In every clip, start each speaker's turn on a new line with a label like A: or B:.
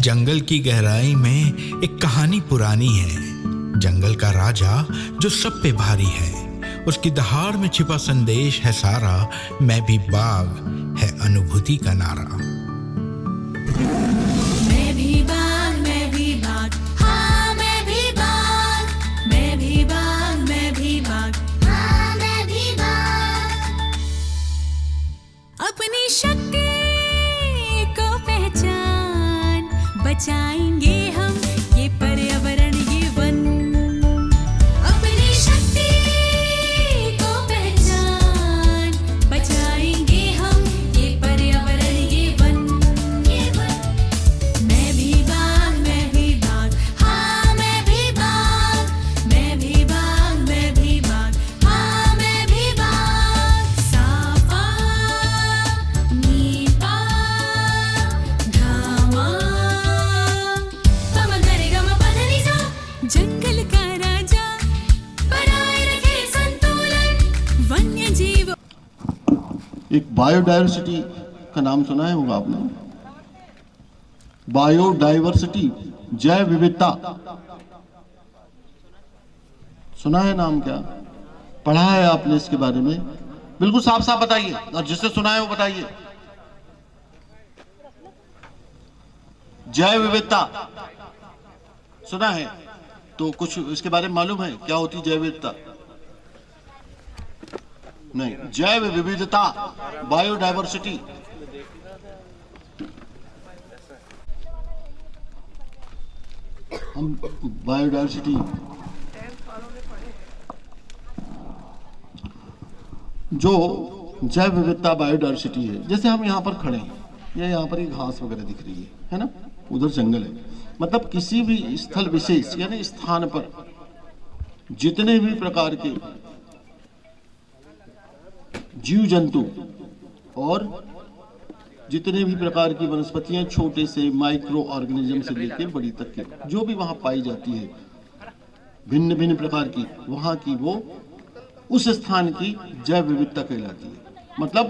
A: जंगल की गहराई में एक कहानी पुरानी है। जंगल का राजा जो सब पे भारी है, उसकी दहाड़ में छिपा संदेश है सारा। मैं भी बाघ है अनुभूति का नारा।
B: मैं भी बाघ, मैं भी बाघ, हाँ मैं भी बाघ, मैं भी बाघ, मैं भी बाघ, हाँ मैं भी बाघ। अपनी शक्ति को पहचान, बचाएंगे हम ये पर्यावरण ये वन। अपनी शक्ति को पहचान, बचाएंगे हम ये पर्यावरण ये वन। मैं भी बाघ, मैं भी बाघ, हाँ मैं भी बाघ, मैं भी बाघ, मैं भी बाघ, हाँ मैं भी बाघ। सापा नीपा धामा पमगरे गम पधनी सा। जंगल का राजा बनाए रखे संतुलन वन्य जीव।
C: एक बायोडायवर्सिटी का नाम सुना है होगा आपने। बायोडायवर्सिटी, जैव विविधता, सुना है नाम? क्या पढ़ा है आपने इसके बारे में? बिल्कुल साफ साफ बताइए, और जिसने सुना है वो बताइए। जैव विविधता सुना है तो कुछ इसके बारे में मालूम है? क्या होती जैव विविधता? नहीं, जैव विविधता, बायोडायवर्सिटी। हम बायोडायवर्सिटी जो जैव विविधता बायोडायवर्सिटी है, जैसे हम यहाँ पर खड़े हैं, या यहाँ पर एक घास वगैरह दिख रही है ना, उधर जंगल है। मतलब किसी भी स्थल विशेष यानी स्थान पर जितने भी प्रकार के जीव जंतु और जितने भी प्रकार की वनस्पतियां, छोटे से माइक्रो ऑर्गेनिज्म से लेकर बड़ी तक के जो भी वहां पाई जाती है, भिन्न भिन्न प्रकार की, वहां की वो उस स्थान की जैव विविधता कहलाती है। मतलब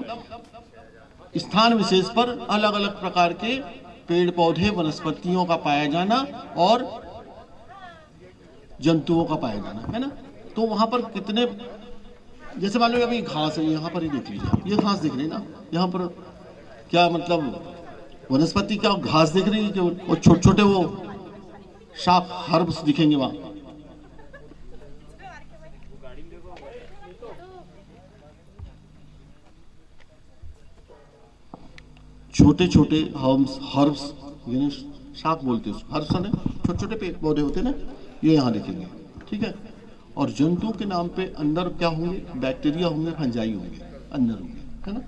C: स्थान विशेष पर अलग अलग प्रकार के पेड़ पौधे वनस्पतियों का पाया जाना और जंतुओं का पाया जाना, है ना। तो वहां पर कितने, जैसे मान लो अभी घास है, यहाँ पर ही देख लीजिए, ये घास दिख रही है ना, यहाँ पर क्या मतलब वनस्पति, क्या घास दिख रही है? वो छोटे छोटे वो शाख हर्ब्स दिखेंगे वहां। छोटे छोटे हर्ब्स यानी शाख बोलते हैं उसको, हर्ब्स ने छोटे छोटे पेड़ पौधे होते हैं ना, ये यहाँ दिखेंगे, ठीक है। और जंतुओं के नाम पे अंदर क्या होंगे? बैक्टीरिया होंगे, फंजाई होंगे, अंदर होंगे, है ना,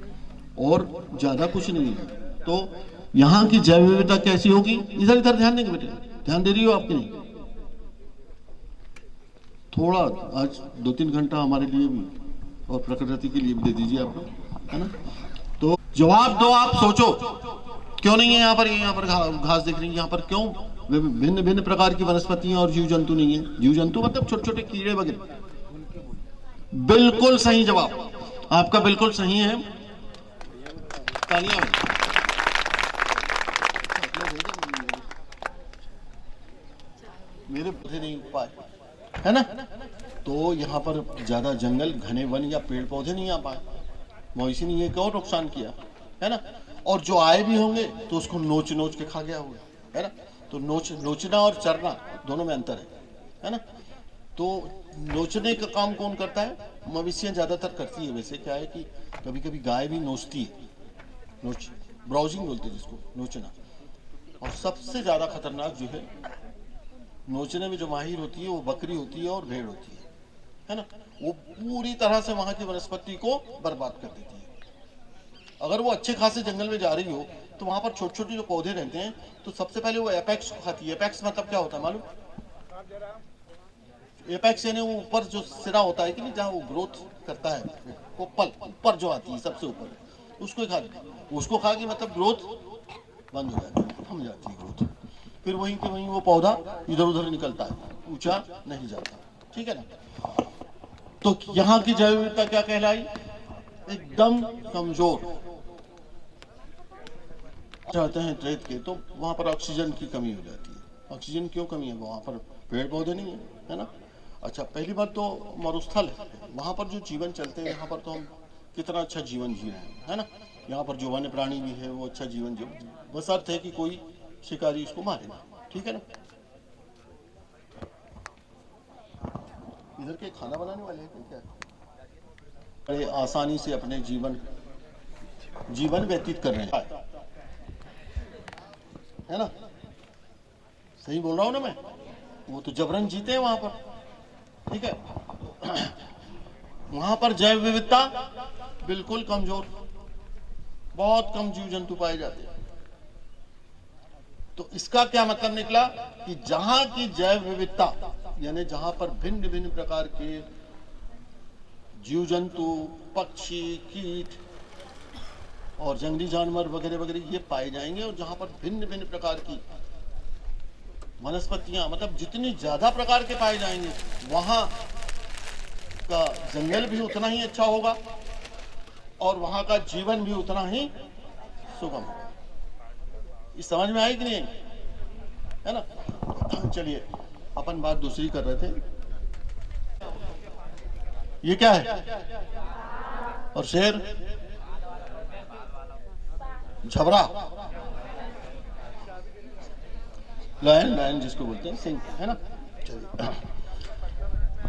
C: और ज्यादा कुछ नहीं है। तो यहाँ की जैव विविधता कैसी होगी? इधर इधर ध्यान देंगे बेटे, ध्यान दे रही हो आपकी? नहीं, थोड़ा आज 2-3 घंटा हमारे लिए भी और प्रकृति के लिए भी दे दीजिए आप लोग, है ना। तो जवाब दो, आप सोचो क्यों नहीं है यहाँ पर? यहाँ पर घास दिख रही है, यहाँ पर क्यों भिन्न भिन्न प्रकार की वनस्पतियां और जीव जंतु नहीं है? जीव जंतु मतलब छोटे छोटे कीड़े वगैरह। बिल्कुल सही जवाब आपका, बिल्कुल सही है। तालियां। मेरे पौधे नहीं पाए, है ना। तो यहाँ पर ज्यादा जंगल, घने वन या पेड़ पौधे नहीं आ पाए, मवेशी नहीं है, क्यों नुकसान किया, है ना। और जो आए भी होंगे तो उसको नोच नोच के खा गया होगा, है ना। तो नोचना और चरना दोनों में अंतर है ना। तो नोचने का काम कौन करता है? मवेशियां ज्यादातर करती है। वैसे क्या है कि कभी कभी गाय भी नोचती है, नोच, ब्राउजिंग बोलते हैं जिसको, नोचना। और सबसे ज्यादा खतरनाक जो है नोचने में जो माहिर होती है वो बकरी होती है और भेड़ होती है ना। वो पूरी तरह से वहां की वनस्पति को बर्बाद कर देती है। अगर वो अच्छे खासे जंगल में जा रही हो तो वहां पर छोटे छोटे जो पौधे रहते हैं, तो सबसे पहले वो एपेक्स को खाती है। एपेक्स मतलब क्या होता है मालूम? एपेक्स यानी वो ऊपर जो सिरा होता है कि नहीं, जहाँ वो ग्रोथ करता है, वो पल ऊपर जो आती है सबसे ऊपर, उसको खा, उसको खा के मतलब ग्रोथ बंद हो जाती है, थम जाती है ग्रोथ। फिर वहीं के वहीं वो पौधा इधर उधर निकलता है, ऊंचा नहीं जाता, ठीक है ना। तो यहाँ की जैव विविधता क्या कहलाई? एकदम कमजोर। चाहते हैं रेत के, तो वहाँ पर ऑक्सीजन की कमी हो जाती है। ऑक्सीजन क्यों कमी है? वहाँ पर पेड़ पौधे नहीं है ना। अच्छा, पहली बात तो मरुस्थल है, वहाँ पर जो जीवन चलते हैं, यहाँ पर तो हम कितना अच्छा जीवन जी रहे हैं, है ना। यहाँ पर जो वन्य प्राणी भी है वो अच्छा जीवन जी, बस अर्थ है कि कोई शिकारी इसको मारे ना, ठीक है ना। इधर के खाना बनाने वाले हैं क्या? बड़े आसानी से अपने जीवन व्यतीत कर रहे हैं, है ना। सही बोल रहा हूँ ना मैं? वो तो जबरन जीते हैं वहां पर, ठीक है। वहां पर जैव विविधता बिल्कुल कमजोर, बहुत कम जीव जंतु पाए जाते हैं। तो इसका क्या मतलब निकला कि जहां की जैव विविधता, यानी जहां पर भिन्न भिन्न प्रकार के जीव जंतु, पक्षी, कीट और जंगली जानवर वगैरह वगैरह ये पाए जाएंगे, और जहां पर भिन्न भिन्न प्रकार की वनस्पतियां, मतलब जितनी ज्यादा प्रकार के पाए जाएंगे, वहां का जंगल भी उतना ही अच्छा होगा और वहां का जीवन भी उतना ही सुगम होगा। इस समझ में आई कि नहीं, है ना। चलिए, अपन बात दूसरी कर रहे थे। ये क्या है? और शेर, झबरा, लायन जिसको बोलते हैं, सिंह, है ना। चलिए,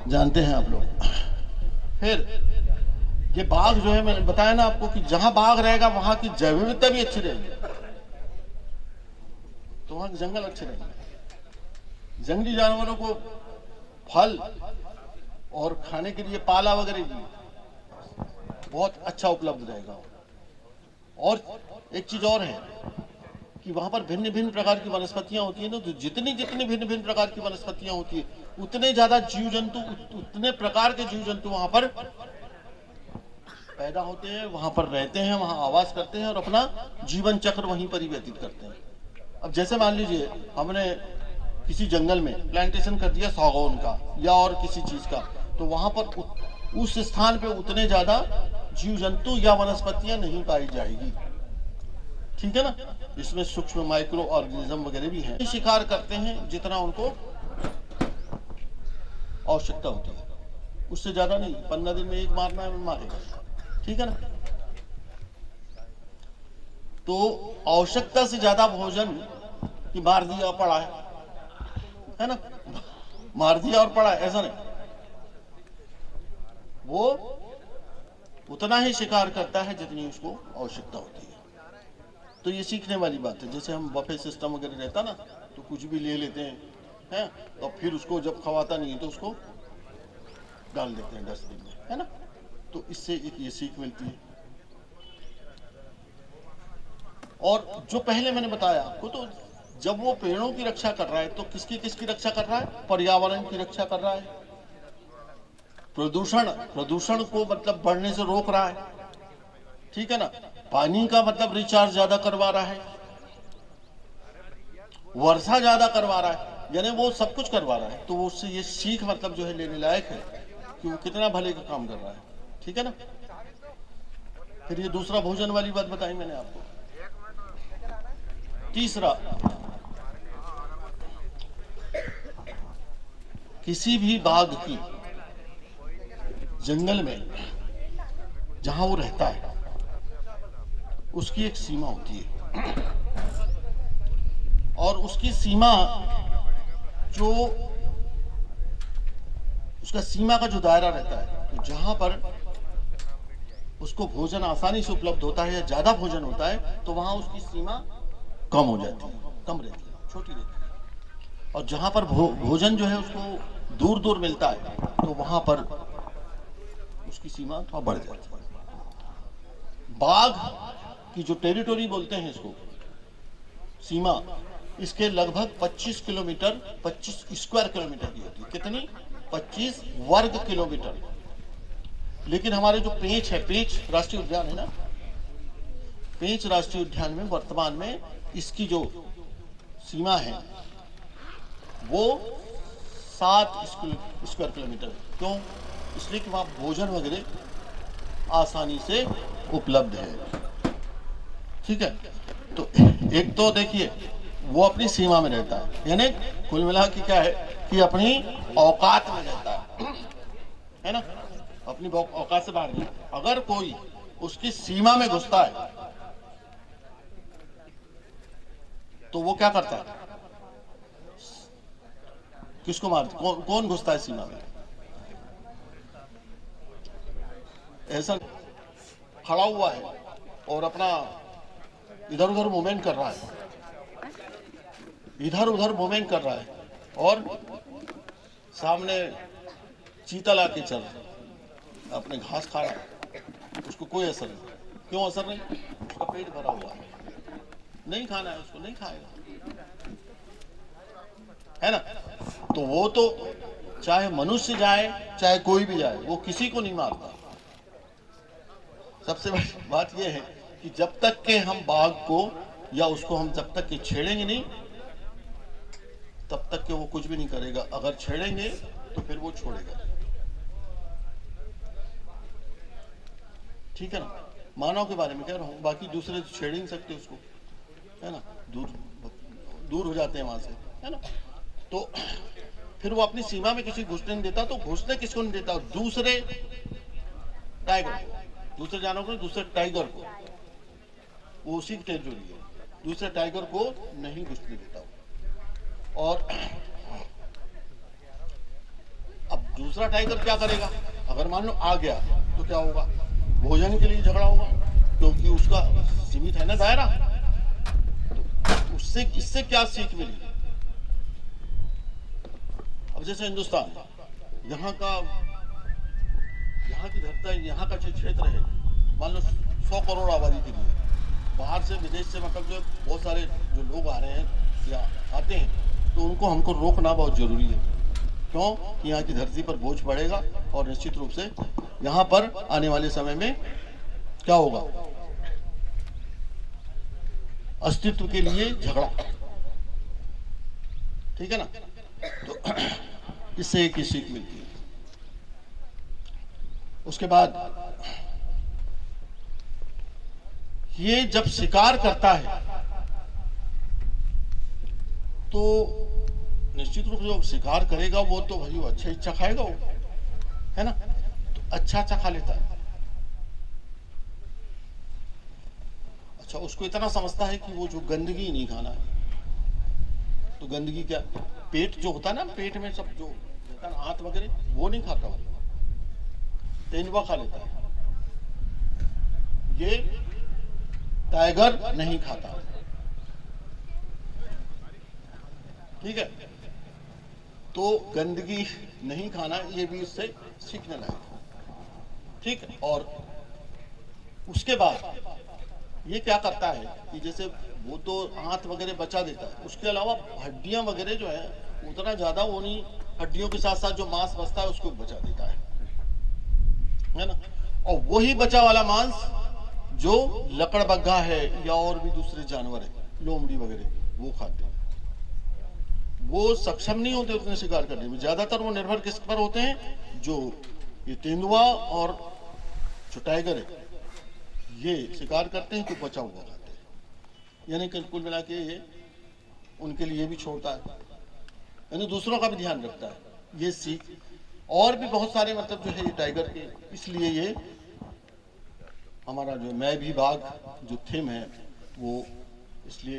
C: जानते हैं आप लोग। फिर ये बाघ जो है, मैंने बताया ना आपको कि जहां बाघ रहेगा वहां की जैव विविधता भी अच्छी रहेगी, तो वहां के जंगल अच्छे रहेंगे। जंगली जानवरों को फल और खाने के लिए पाला वगैरह भी बहुत अच्छा उपलब्ध रहेगा। और एक चीज और है कि वहां पर भिन्न भिन्न प्रकार की वनस्पतियां होती है ना, तो जितनी जितनी भिन्न भिन्न प्रकार की वनस्पतियां होती है, उतने ज्यादा जीव जंतु, उतने प्रकार के जीव जंतु वहां पर पैदा होते हैं, वहां पर रहते हैं, वहां आवास करते हैं और अपना जीवन चक्र वहीं पर ही व्यतीत करते हैं। अब जैसे मान लीजिए हमने किसी जंगल में प्लांटेशन कर दिया सागौन का या और किसी चीज का, तो वहां पर उस स्थान पे उतने ज्यादा जीव जंतु या वनस्पतियां नहीं पाई जाएगी, ठीक है ना। इसमें सूक्ष्म माइक्रो ऑर्गेनिज्म वगैरह भी हैं। शिकार करते हैं जितना उनको आवश्यकता होती है, उससे ज्यादा नहीं। 15 दिन में एक मारना है, मारेगा, ठीक है ना। तो आवश्यकता से ज्यादा भोजन कि मार दिया और पड़ा है ना, मार दिया और पड़ा है, ऐसा नहीं। वो उतना ही शिकार करता है जितनी उसको आवश्यकता होती है। तो ये सीखने वाली बात है। जैसे हम बफे सिस्टम वगैरह रहता ना, तो कुछ भी ले लेते हैं, तो फिर उसको जब खवाता नहीं है तो उसको डाल देते हैं डस्टबिन में, है ना। तो इससे एक ये सीख मिलती है। और जो पहले मैंने बताया आपको, तो जब वो पेड़ों की रक्षा कर रहा है तो किसकी रक्षा कर रहा है? पर्यावरण की रक्षा कर रहा है। प्रदूषण को मतलब बढ़ने से रोक रहा है, ठीक है ना। पानी का मतलब रिचार्ज ज्यादा करवा रहा है, वर्षा ज्यादा करवा रहा है, यानी वो सब कुछ करवा रहा है। तो वो उससे ये सीख मतलब जो है लेने लायक है कि वो कितना भले का काम कर रहा है, ठीक है ना। फिर ये दूसरा भोजन वाली बात बताई मैंने आपको। तीसरा, किसी भी बाघ की जंगल में जहां वो रहता है उसकी एक सीमा होती है, और उसकी सीमा जो उसका सीमा का जो दायरा रहता है, तो जहां पर उसको भोजन आसानी से उपलब्ध होता है या ज्यादा भोजन होता है, तो वहां उसकी सीमा कम हो जाती है, कम रहती है, छोटी रहती है। और जहां पर भोजन जो है उसको दूर दूर मिलता है, तो वहां पर उसकी सीमा थोड़ा बढ़ जाती है। बाघ की जो टेरिटोरी बोलते हैं इसको, सीमा, इसके लगभग 25 किलोमीटर, 25 स्क्वायर किलोमीटर की होती है। कितनी? 25 वर्ग किलोमीटर। लेकिन हमारे जो पेंच है, पेंच राष्ट्रीय उद्यान है ना, पेंच राष्ट्रीय उद्यान में वर्तमान में इसकी जो सीमा है वो 7 स्क्वायर किलोमीटर है। क्यों? इसलिए कि वहां भोजन वगैरह आसानी से उपलब्ध है, ठीक है। तो एक तो देखिए वो अपनी सीमा में रहता है, यानी कुल मिला के क्या है कि अपनी औकात में रहता है ना, अपनी औकात से बाहर नहीं। अगर कोई उसकी सीमा में घुसता है तो वो क्या करता है, किसको मारता, कौन घुसता है सीमा में? ऐसा खड़ा हुआ है और अपना इधर उधर मूवमेंट कर रहा है, इधर उधर मूवमेंट कर रहा है, और सामने चीता लाके चल रहा, अपने घास खा रहा है, उसको कोई असर नहीं। क्यों असर नहीं? उसका पेट भरा हुआ है, नहीं खाना है उसको, नहीं खाएगा, है ना। तो वो तो चाहे मनुष्य जाए चाहे कोई भी जाए, वो किसी को नहीं मारता। सबसे बड़ी बात यह है कि जब तक के हम बाघ को या उसको हम जब तक के छेड़ेंगे नहीं, तब तक के वो कुछ भी नहीं करेगा। अगर छेड़ेंगे तो फिर वो छोड़ेगा, ठीक है ना। मानव के बारे में कह रहा हूं, बाकी दूसरे छेड़ ही नहीं सकते उसको, है ना, दूर हो जाते हैं वहां से, है ना। तो फिर वो अपनी सीमा में किसी घुसने नहीं देता। तो घुसने किसको नहीं देता? दूसरे टाइगर, दूसरे जानवर को, दूसरे टाइगर को, वो उसी की टेरिटरी है, दूसरे टाइगर को नहीं घुसने देता। और अब दूसरा टाइगर क्या करेगा? अगर मान लो आ गया तो क्या होगा? भोजन के लिए झगड़ा होगा, क्योंकि उसका सीमित है ना दायरा। तो उससे इससे क्या सीख मिली? अब जैसे हिंदुस्तान, यहाँ की धरती, यहाँ का जो क्षेत्र है, मान लो 100 करोड़ आबादी के लिए, बाहर से विदेश से मतलब जो बहुत सारे जो लोग आ रहे हैं या आते हैं, तो उनको हमको रोकना बहुत जरूरी है। क्यों? कि यहाँ की धरती पर बोझ बढ़ेगा और निश्चित रूप से यहाँ पर आने वाले समय में क्या होगा? अस्तित्व के लिए झगड़ा, ठीक है ना। तो इससे एक ही सीख मिलती है। उसके बाद ये जब शिकार करता है तो निश्चित रूप से जो शिकार करेगा वो तो भाई वो अच्छा इच्छा खाएगा, वो है ना, तो अच्छा खा लेता है। अच्छा, उसको इतना समझता है कि वो जो गंदगी नहीं खाना है। तो गंदगी क्या? पेट जो होता है ना, पेट में सब जो रहता है, हाथ वगैरह, वो नहीं खाता, वो तेंदुआ खा लेता है। ये टाइगर नहीं खाता, ठीक है। तो गंदगी नहीं खाना, ये भी इससे सीखने लायक, ठीक है। और उसके बाद ये क्या करता है कि जैसे वो तो हाथ वगैरह बचा देता है, उसके अलावा हड्डियां वगैरह जो है उतना ज्यादा वो नहीं, हड्डियों के साथ साथ जो मांस बचता है उसको बचा देता है ना। और वही बचा वाला मांस जो लकड़बग्घा है या और भी दूसरे जानवर है, लोमड़ी वगैरह, वो खाते हैं। वो सक्षम नहीं होते उतने शिकार करने में। ज्यादातर वो निर्भर किस पर होते हैं? जो ये तेंदुआ और जो टाइगर है, ये शिकार करते हैं तो बचा हुआ खाते हैं। यानी कि कुल मिला के ये उनके लिए भी छोड़ता है, यानी दूसरों का भी ध्यान रखता है। ये सीख और भी बहुत सारे मतलब जो है ये टाइगर के, इसलिए ये हमारा जो मैं भी बाघ जो थीम है वो इसलिए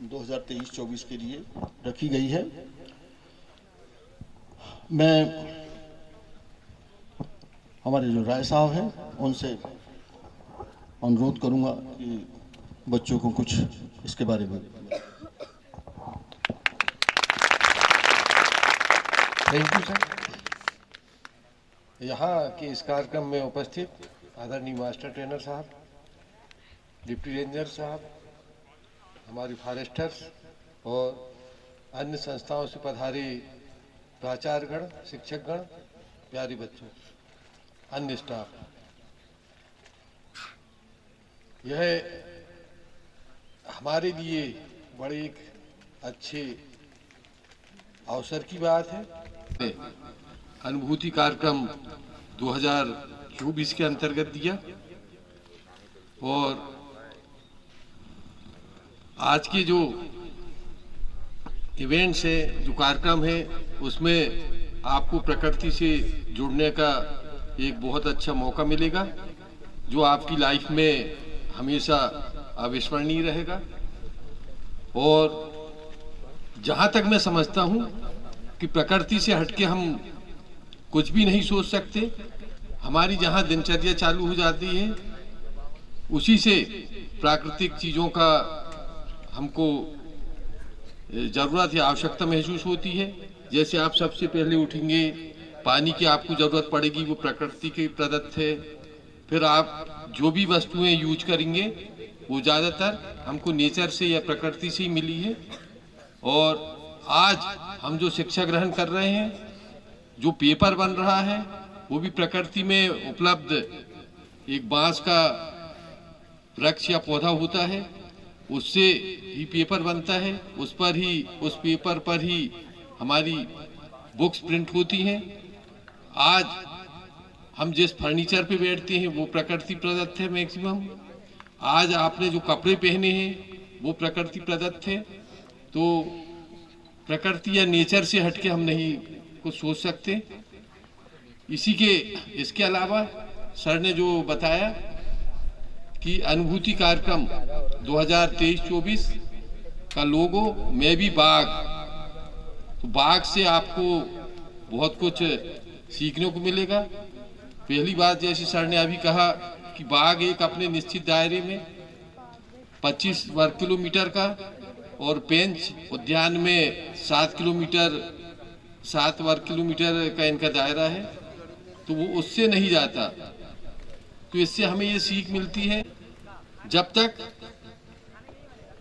C: 2023-24 के लिए रखी गई है। मैं हमारे जो राय साहब हैं उनसे अनुरोध करूंगा कि बच्चों को कुछ इसके बारे में।
D: Thank you sir. यहाँ के इस कार्यक्रम में उपस्थित आदरणीय मास्टर ट्रेनर साहब, डिप्टी रेंजर साहब, हमारी फॉरेस्टर्स और अन्य संस्थाओं से पधारे प्राचार्यगण, शिक्षकगण, प्यारे बच्चों, अन्य स्टाफ, यह हमारे लिए बड़े एक अच्छे अवसर की बात है। अनुभूति कार्यक्रम 2024 के अंतर्गत दिया और आज के जो इवेंट्स है, जो कार्यक्रम है, उसमें आपको प्रकृति से जुड़ने का एक बहुत अच्छा मौका मिलेगा, जो आपकी लाइफ में हमेशा अविस्मरणीय रहेगा। और जहाँ तक मैं समझता हूँ कि प्रकृति से हटके हम कुछ भी नहीं सोच सकते। हमारी जहाँ दिनचर्या चालू हो जाती है, उसी से प्राकृतिक चीज़ों का हमको ज़रूरत या आवश्यकता महसूस होती है। जैसे आप सबसे पहले उठेंगे, पानी की आपको ज़रूरत पड़ेगी, वो प्रकृति के प्रदत्त है। फिर आप जो भी वस्तुएं यूज करेंगे वो ज़्यादातर हमको नेचर से या प्रकृति से ही मिली है। और आज हम जो शिक्षा ग्रहण कर रहे हैं, जो पेपर बन रहा है, वो भी प्रकृति में उपलब्ध एक बांस का वृक्ष या पौधा होता है, उससे ही पेपर बनता है। उस पेपर पर ही हमारी बुक्स प्रिंट होती हैं। आज हम जिस फर्नीचर पे बैठते हैं वो प्रकृति प्रदत्त है मैक्सिमम। आज आपने जो कपड़े पहने हैं वो प्रकृति प्रदत्त है। तो प्रकृति या नेचर से हटके हम नहीं कुछ सोच सकते। इसके अलावा सर ने जो बताया कि अनुभूति कार्यक्रम 2023-24 का लोगो मैं भी बाघ, तो बाघ से आपको बहुत कुछ सीखने को मिलेगा। पहली बात, जैसे सर ने अभी कहा कि बाघ एक अपने निश्चित दायरे में 25 वर्ग किलोमीटर का और पेंच उद्यान में 7 वर्ग किलोमीटर का इनका दायरा है, तो वो उससे नहीं जाता। तो इससे हमें ये सीख मिलती है, जब तक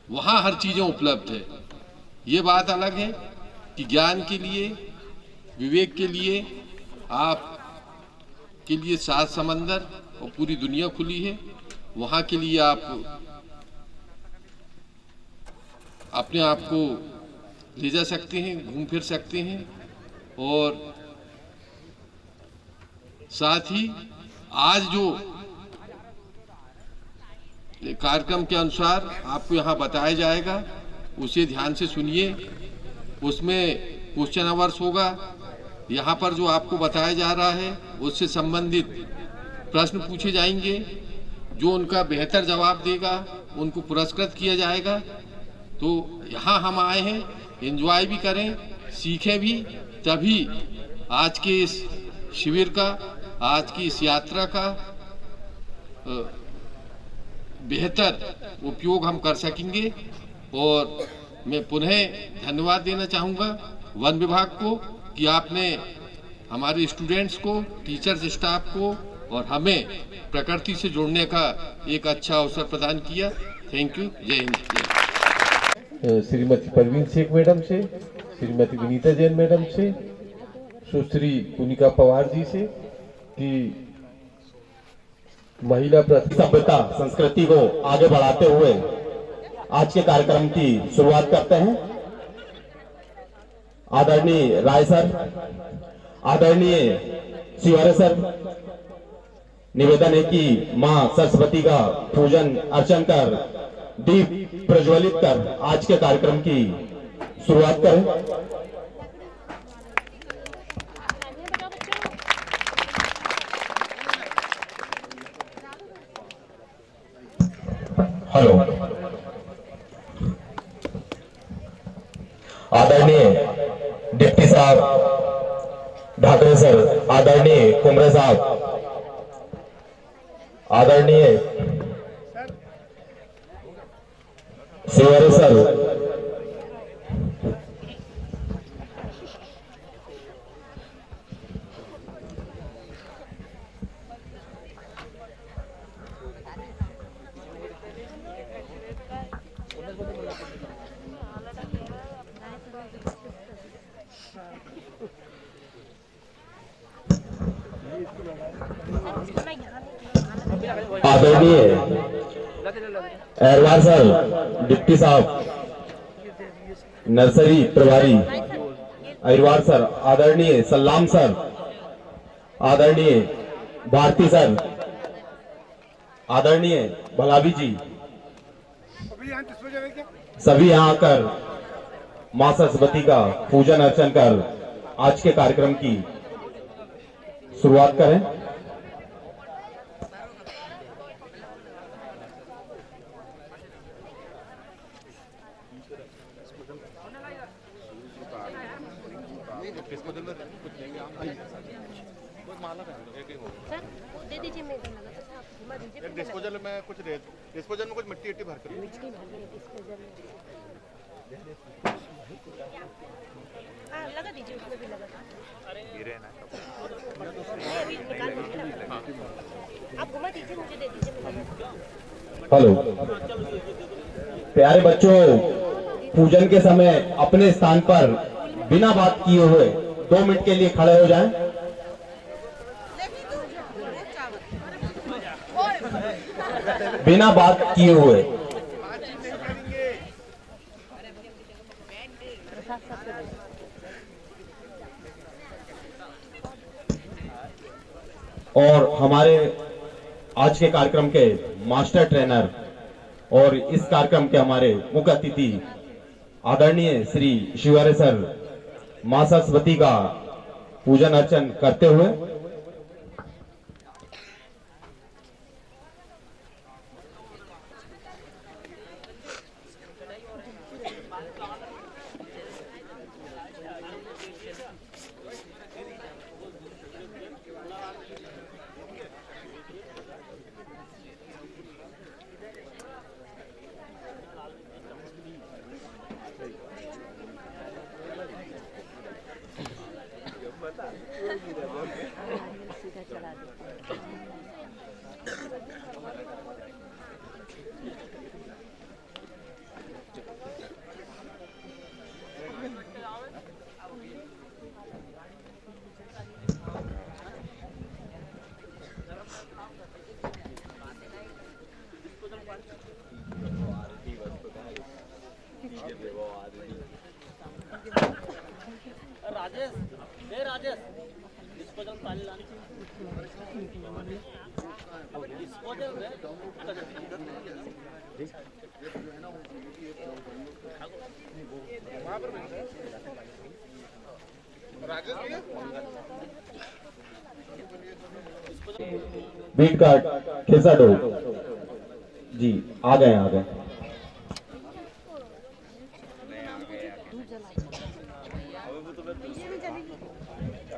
D: वहाँ हर चीज़ें उपलब्ध है। ये बात अलग है कि ज्ञान के लिए, विवेक के लिए आप के लिए 7 समंदर और पूरी दुनिया खुली है। वहाँ के लिए आप अपने आप को ले जा सकते हैं, घूम फिर सकते हैं। और साथ ही आज जो कार्यक्रम के अनुसार आपको यहाँ बताया जाएगा, उसे ध्यान से सुनिए। उसमें क्वेश्चन आवर्स होगा। यहाँ पर जो आपको बताया जा रहा है उससे संबंधित प्रश्न पूछे जाएंगे। जो उनका बेहतर जवाब देगा उनको पुरस्कृत किया जाएगा। तो यहाँ हम आए हैं, एंजॉय भी करें, सीखें भी, तभी आज के इस शिविर का, आज की इस यात्रा का बेहतर उपयोग हम कर सकेंगे। और मैं पुनः धन्यवाद देना चाहूँगा वन विभाग को कि आपने हमारे स्टूडेंट्स को, टीचर्स स्टाफ को और हमें प्रकृति से जोड़ने का एक अच्छा अवसर प्रदान किया। Thank you. जय हिंद।
E: श्रीमती परवीन शेख मैडम से, श्रीमती विनीता जैन मैडम से, सुश्री पुनिका पवार जी से कि महिला
F: सभ्यता संस्कृति को आगे बढ़ाते हुए आज के कार्यक्रम की शुरुआत करते हैं। आदरणीय राय सर, आदरणीय शिवारे सर, निवेदन है कि मां सरस्वती का पूजन अर्चन कर, दीप प्रज्वलित कर आज के कार्यक्रम की शुरुआत करें। हेलो। आदरणीय डिप्टी साहब ढाकरे सर, आदरणीय कुमरे साहब, आदरणीय शिवारे सर, आदरणीय एरवार सर, डिप्टी साहब, नर्सरी प्रभारी अहिरवार सर, आदरणीय सलाम सर, आदरणीय भारती सर, आदरणीय भलावी जी, सभी यहाँ आकर मां सरस्वती का पूजन अर्चन कर आज के कार्यक्रम की शुरुआत करें।
G: दे दीजिए, मैं इधर लगा था, आप घुमा दीजिए।
H: एक डिस्पोजल में कुछ डिस्पोजल में कुछ मिट्टी भर कर
G: हाँ, लगा दीजिए, उसमें भी लगा था। नहीं, अभी निकाल दीजिए ना। आप घुमा दीजिए, मुझे दे दीजिए, मैं लगा दूँ।
F: हेलो प्यारे बच्चों, पूजन के समय अपने स्थान पर बिना बात किए हुए 2 मिनट के लिए खड़े हो जाएं। बिना बात किए हुए। और हमारे आज के कार्यक्रम के मास्टर ट्रेनर और इस कार्यक्रम के हमारे मुख्य अतिथि आदरणीय श्री शिवारे सर मां सरस्वती का पूजन अर्चन करते हुए बीट कार्ड खेसाडो जी आ गए।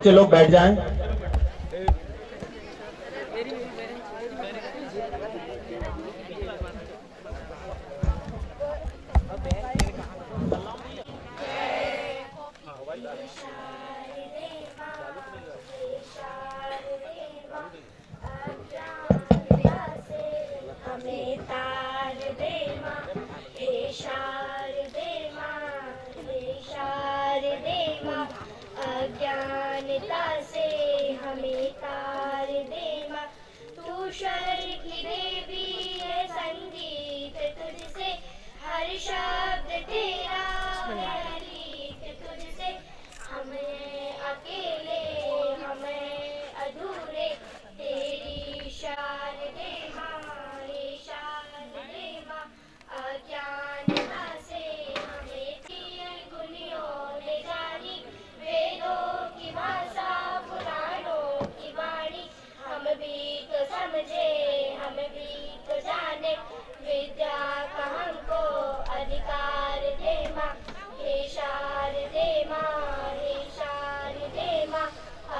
F: चलो बैठ जाएं।
I: अज्ञानता से हमें तार दे माँ, तू स्वर की देवी है, संगीत तुझसे हर शब्द तेरा है, रीत तुझसे हमें अकेले हमें अधूरे, तेरी शारदे माँ हे शारदे माँ, अज्ञानता से हमें तीर गुनियों ने जानी, वेदों की भाषा पुराणों की वाणी, हम भी तो समझे हम भी तो जाने, विद्या का हमको अधिकार दे माँ हे शारदे माँ हे शारदे माँ,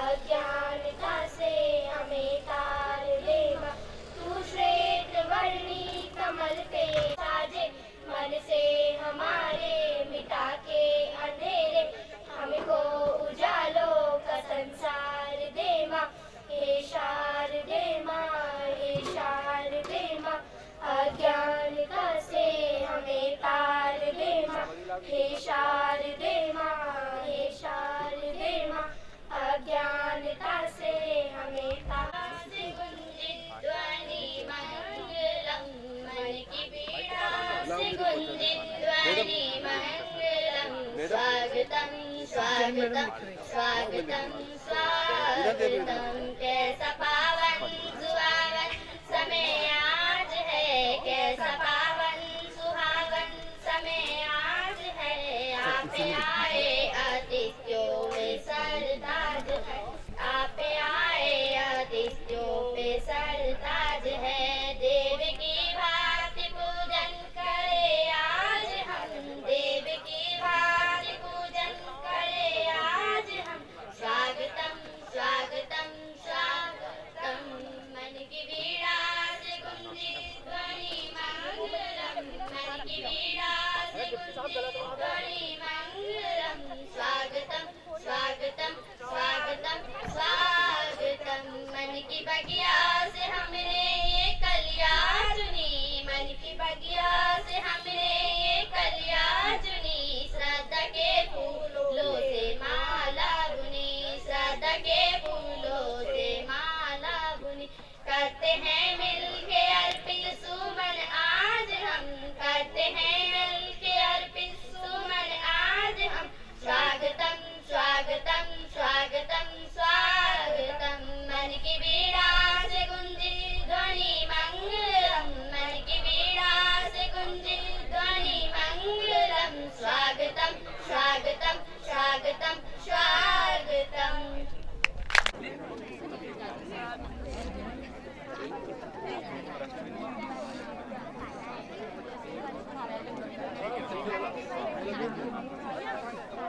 I: अज्ञानता से हमें तार दे माँ, तू श्वेत वर्णी कमल पे साजे, मन से हमारे मिटा के अंधेरे, हमको उजालों का संसार दे माँ हे शारदे माँ हे शारदे माँ, अज्ञानता से हमें तार दे माँ हे शारदे माँ हे शारदे माँ, अज्ञानता से हमें तार से गुंजित ध्वनि मंगलम, मन की पीड़ा से गुंजित ध्वनि मंगलम, स्वागतम स्वागतम स्वागतम स्वागतम, कैसा पावन सुहावन समय आज है, कैसा पावन सुहावन समय आए आतिथ्यों में सरताज है, आप आए आतिथ्यों पे सरताज है। देव की भांति पूजन करे आज हम, देव की भांति पूजन करे आज हम। स्वागतम स्वागतम स्वागतम, मन की वीणा से गुंजी ध्वनि मंगलम, मन की वीणा से गुंजी ध्वनि मंगलम। स्वागतम स्वागतम स्वागतम स्वागतम, मन की बगिया से हमने ये कलिया चुनी, मन की बगिया से हमने ये कलिया चुनी। श्रद्धा के फूलों से माला बुनी, श्रद्धा के फूलों से माला बुनी। करते हैं मिलके अर्पित सुमन आज हम, करते हैं मिलके अर्पित सुमन आज हम। स्वागतम स्वागतम स्वागतम स्वागतम, मन की वीणा से गुंजी ध्वनि मंगलम, मन की वीणा से गुंजी ध्वनि मंगलम। स्वागतम स्वागतम स्वागतम स्वागतम।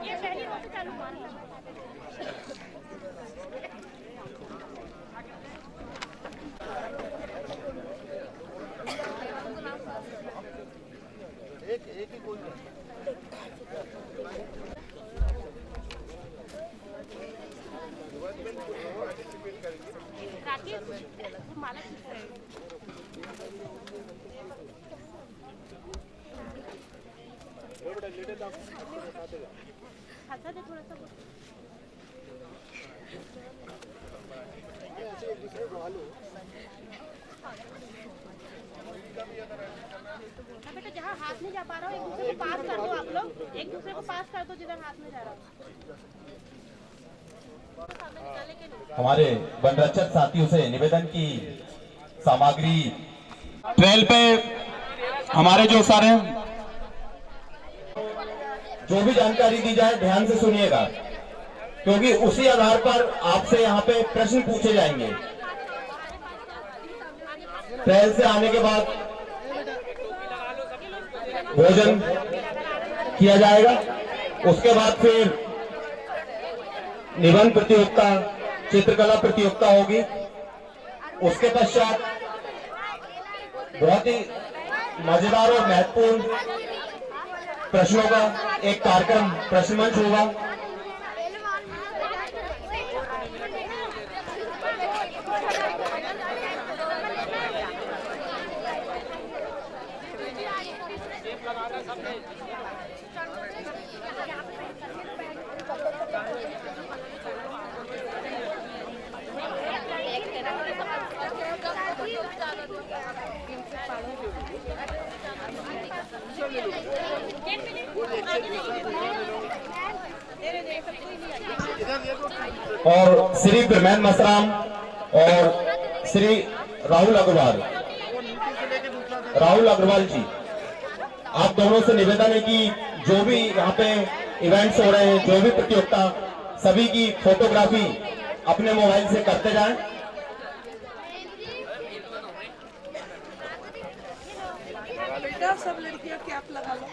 G: ये पहली रोटी चालू मान लो।
H: एक ही कोई
G: राकेश माला किस है? खाता दे थोड़ा सा। बेटा जहाँ हाथ नहीं जा पा रहा हो एक दूसरे को पास कर दो, आप लोग एक दूसरे को पास कर दो जिधर हाथ में जा रहा हो।
F: हमारे वन रक्षक साथियों से निवेदन की सामग्री ट्रेल पे हमारे जो सर हैं, जो भी जानकारी दी जाए ध्यान से सुनिएगा, क्योंकि उसी आधार पर आपसे यहाँ पे प्रश्न पूछे जाएंगे। ट्रेल से आने के बाद भोजन किया जाएगा, उसके बाद फिर निबंध प्रतियोगिता, चित्रकला प्रतियोगिता होगी। उसके पश्चात बहुत ही मजेदार और महत्वपूर्ण प्रश्नों का एक कार्यक्रम प्रश्न मंच होगा। और श्री ब्रह्मैन मसराम और श्री राहुल अग्रवाल जी, आप दोनों से निवेदन है कि जो भी यहाँ पे इवेंट्स हो रहे हैं, जो भी प्रतियोगिता, सभी की फोटोग्राफी अपने मोबाइल से करते जाएं।
J: बेटा सब लड़कियां कैप लगा लो।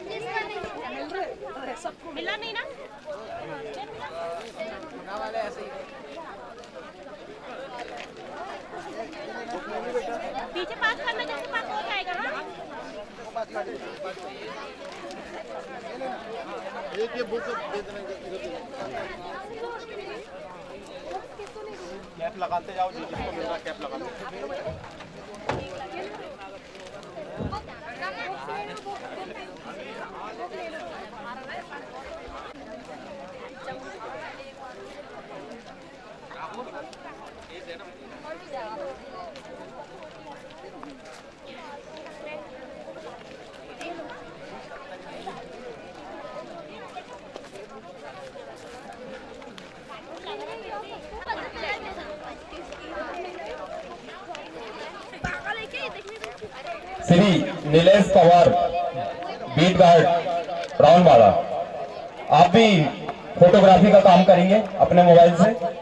J: मिल रहे सबको
G: मिला नहीं ना? पीछे पास करना, जैसे पास हो जाएगा।
H: एक ये बुक दे देना, कैप लगाते जाओ, जिसको मिल रहा कैप लगाते।
F: श्री नीलेश पवार, बीट गार्ड, राउंडवाला। आप भी फोटोग्राफी का काम करेंगे अपने मोबाइल से।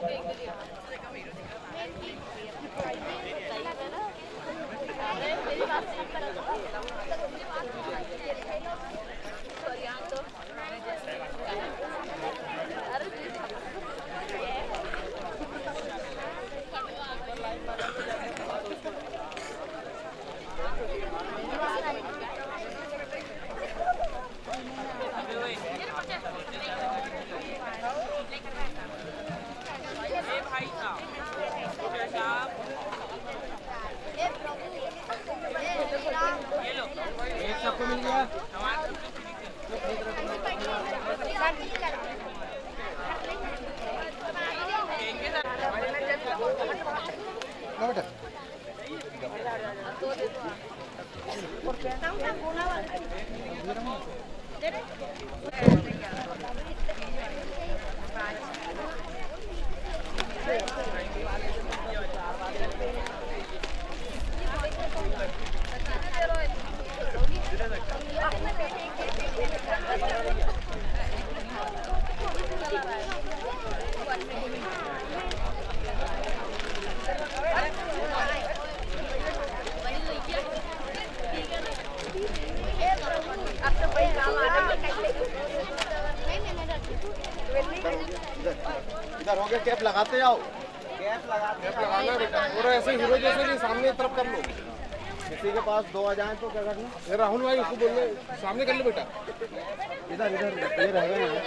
H: इधर हो गया, कैप लगाते जाओ। कैप लगाना है बेटा, पूरा ऐसे हीरो जैसे नहीं, सामने तरफ कर लो। किसी के पास 2 आ जाए तो क्या करना? ये राहुल भाई उसको बोलने सामने कर लो बेटा। इधर इधर ये रहेगा यहाँ।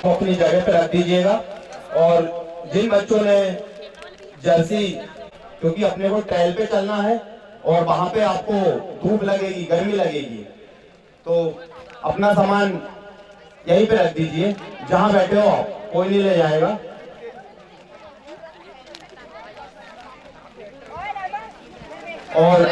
F: अपनी जगह पे रख दीजिएगा। और जिन बच्चों ने जर्सी, क्योंकि अपने को ट्रायल पे चलना है और वहां पे आपको धूप लगेगी, गर्मी लगेगी, तो अपना सामान यहीं पे रख दीजिए, जहां बैठे हो आप, कोई नहीं ले जाएगा। और